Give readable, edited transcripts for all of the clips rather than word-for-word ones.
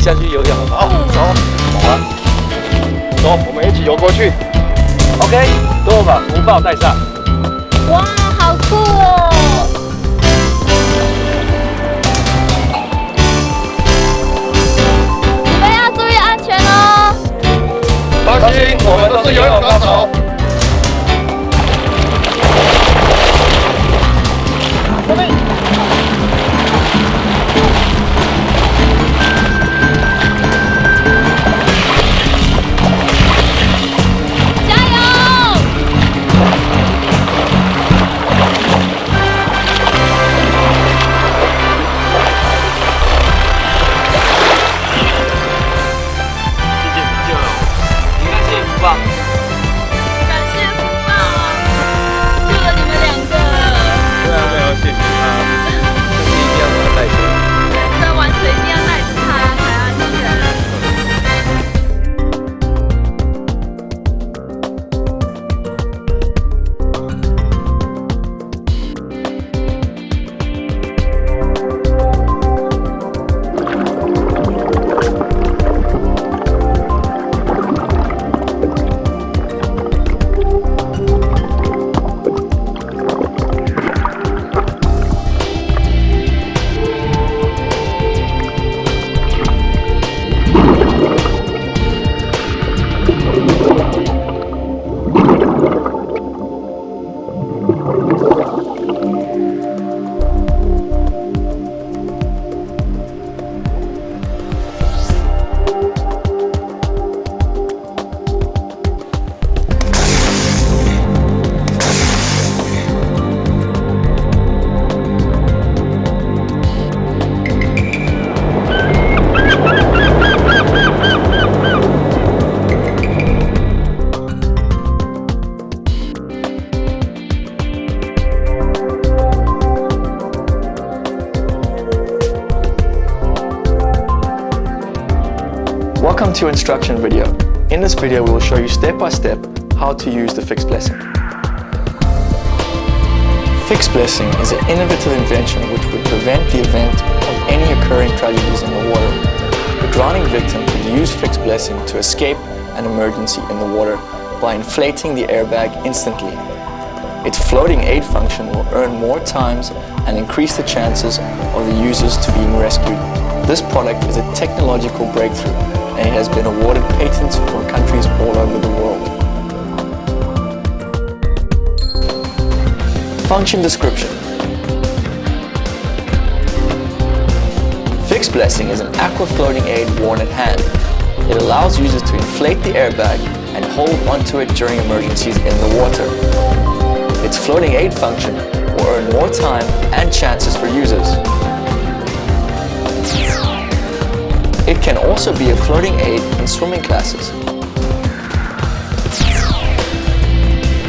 下去游泳了。好，走，好了，走，我们一起游过去。OK， 都有把浮抱带上。哇，好酷哦！你们要注意安全哦。放心，我们都是游泳高手。准备。Welcome to instruction video. In this video we will show you step by step how to use the Fixblessing. Fixblessing is an innovative invention which would prevent the event of any occurring tragedies in the water. The drowning victim could use Fixblessing to escape an emergency in the water by inflating the airbag instantly. Its floating aid function will earn more times and increase the chances of the users to being rescued. This product is a technological breakthrough and it has been awarded patents from countries all over the world. Function description. Fixblessing is an aqua-floating-aid worn at hand. It allows users to inflate the airbag and hold onto it during emergencies in the water. Its floating aid function will earn more time and chances for users. It can also be a floating aid in swimming classes.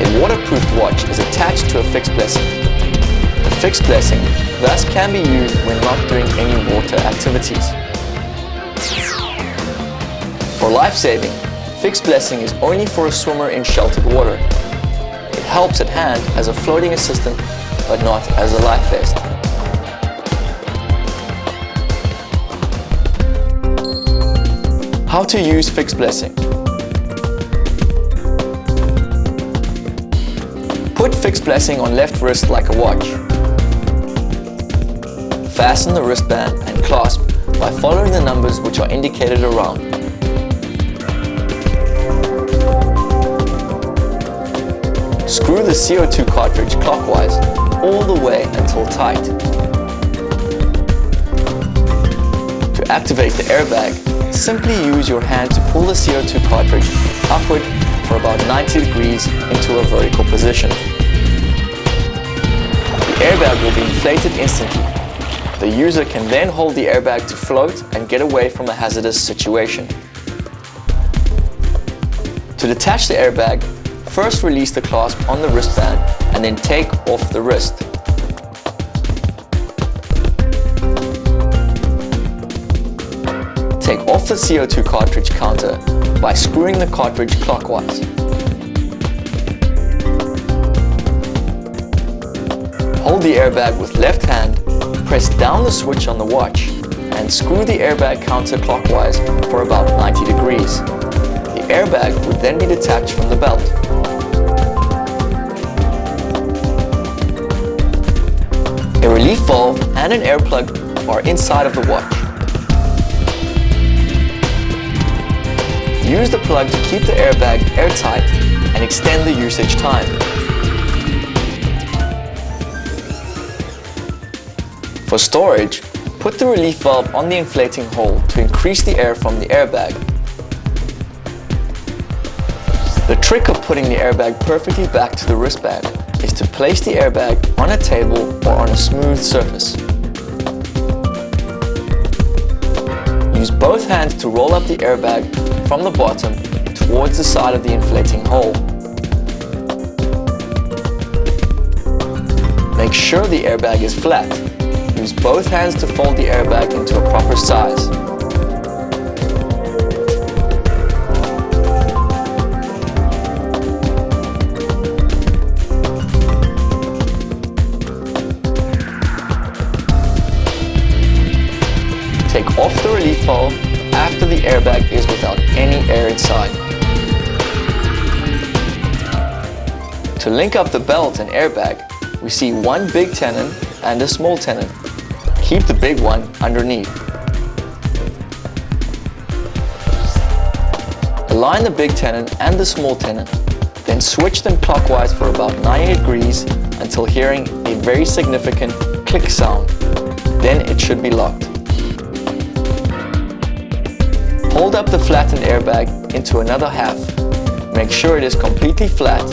A waterproofed watch is attached to a Fixblessing. The Fixblessing thus can be used when not doing any water activities. For life-saving, Fixblessing is only for a swimmer in sheltered water. It helps at hand as a floating assistant, but not as a life vest. How to use Fixblessing. Put Fixblessing on left wrist like a watch. Fasten the wristband and clasp by following the numbers which are indicated around. Screw the CO2 cartridge clockwise all the way until tight. To activate the airbag, simply use your hand to pull the CO2 cartridge upward for about 90 degrees into a vertical position. The airbag will be inflated instantly. The user can then hold the airbag to float and get away from a hazardous situation. To detach the airbag, first release the clasp on the wristband and then take off the wrist. Take off the CO2 cartridge counter by screwing the cartridge clockwise. Hold the airbag with left hand, press down the switch on the watch, and screw the airbag counterclockwise for about 90 degrees. The airbag would then be detached from the belt. A relief valve and an air plug are inside of the watch. Use the plug to keep the airbag airtight and extend the usage time. For storage, put the relief valve on the inflating hole to increase the air from the airbag. The trick of putting the airbag perfectly back to the wristband is to place the airbag on a table or on a smooth surface. Use both hands to roll up the airbag from the bottom towards the side of the inflating hole. Make sure the airbag is flat. Use both hands to fold the airbag into a proper size. Take off the relief valve after the airbag is without any air inside. To link up the belt and airbag, we see one big tenon and a small tenon. Keep the big one underneath. Align the big tenon and the small tenon, then switch them clockwise for about 90 degrees until hearing a very significant click sound. Then it should be locked. Hold up the flattened airbag into another half. Make sure it is completely flat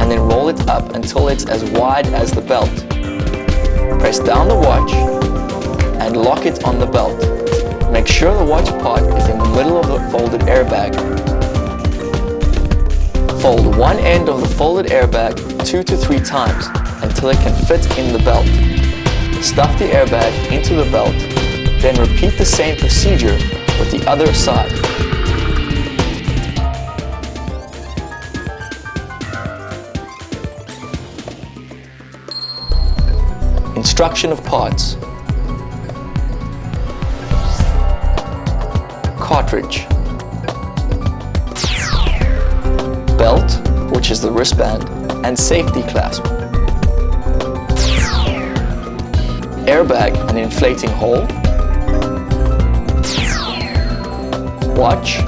and then roll it up until it's as wide as the belt. Press down the watch and lock it on the belt. Make sure the watch part is in the middle of the folded airbag. Fold one end of the folded airbag 2 to 3 times until it can fit in the belt. Stuff the airbag into the belt, then repeat the same procedure with the other side. Instruction of parts. Cartridge. Belt, which is the wristband, and safety clasp. Airbag and inflating hole. Watch.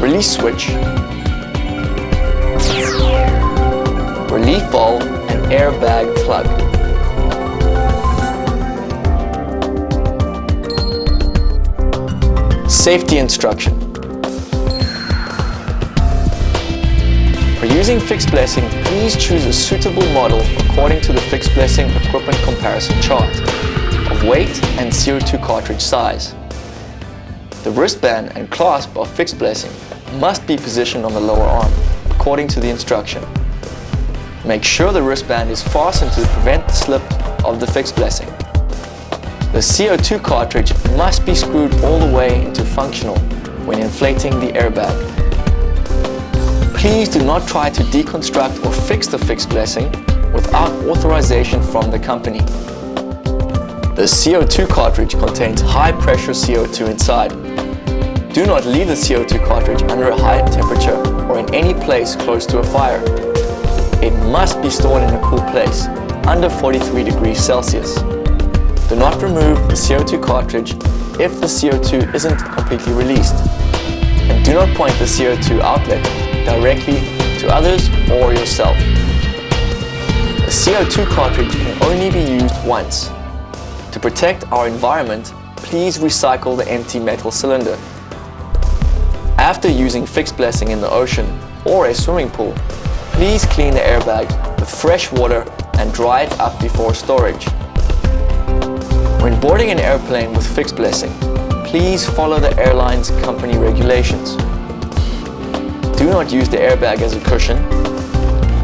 Release switch. Relief valve and airbag plug. Safety instruction. For using Fixblessing, please choose a suitable model according to the Fixblessing equipment comparison chart of weight and CO2 cartridge size. The wristband and clasp of Fixblessing must be positioned on the lower arm according to the instruction. Make sure the wristband is fastened to prevent the slip of the Fixblessing. The CO2 cartridge must be screwed all the way into functional when inflating the airbag. Please do not try to deconstruct or fix the Fixblessing without authorization from the company. The CO2 cartridge contains high pressure CO2 inside. Do not leave the CO2 cartridge under a high temperature or in any place close to a fire. It must be stored in a cool place, under 43 degrees Celsius. Do not remove the CO2 cartridge if the CO2 isn't completely released. And do not point the CO2 outlet directly to others or yourself. The CO2 cartridge can only be used once. To protect our environment, please recycle the empty metal cylinder. After using Fixblessing in the ocean or a swimming pool, please clean the airbag with fresh water and dry it up before storage. When boarding an airplane with Fixblessing, please follow the airline's company regulations. Do not use the airbag as a cushion.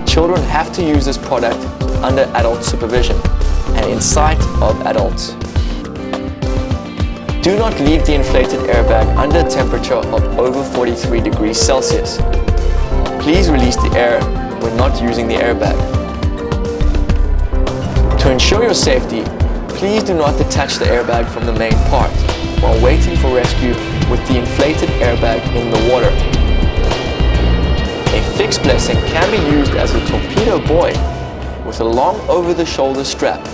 Children have to use this product under adult supervision and in sight of adults. Do not leave the inflated airbag under a temperature of over 43 degrees Celsius. Please release the air when not using the airbag. To ensure your safety, Please do not detach the airbag from the main part while waiting for rescue with the inflated airbag in the water. A Fixblessing can be used as a torpedo buoy with a long over-the-shoulder strap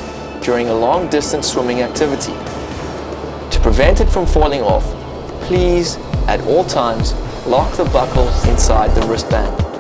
during a long-distance swimming activity. To prevent it from falling off, please, at all times, lock the buckle inside the wristband.